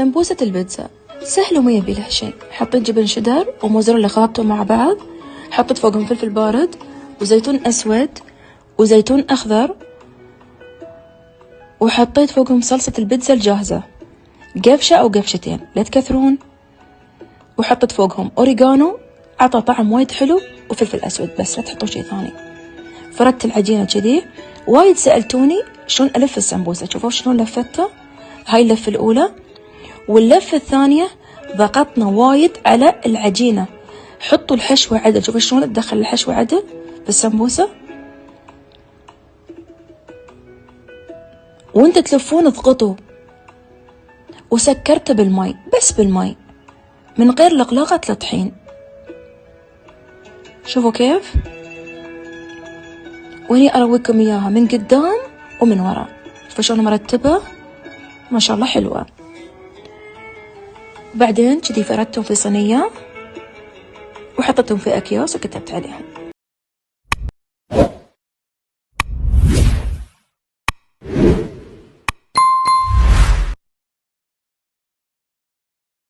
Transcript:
سمبوسة البيتزا سهل وما يبي له شيء. حطيت جبن شيدر وموزاريلا خلطتهم مع بعض، حطيت فوقهم فلفل بارد وزيتون أسود وزيتون أخضر، وحطيت فوقهم صلصة البيتزا الجاهزة قفشة أو قفشتين لا تكثرون، وحطيت فوقهم أوريغانو عطى طعم وايد حلو، وفلفل أسود بس لا تحطوا شيء ثاني. فردت العجينة كذي. وايد سألتوني شلون ألف السمبوسة، شوفوا شلون لفتها. هاي اللفة الأولى، واللفة الثانية ضغطنا وايد على العجينة. حطوا الحشوة عدل، شوفوا شلون تدخل الحشوة عدل في السمبوسة، وانت تلفون اضغطوا. وسكرته بالماء، بس بالماء من غير لقلاقة لا طحين. شوفوا كيف، وهني ارويكم اياها من قدام ومن ورا. شوفوا شلون مرتبة ما شاء الله حلوة. وبعدين كذي فردتهم في صينية وحطيتهم في اكياس وكتبت عليهم.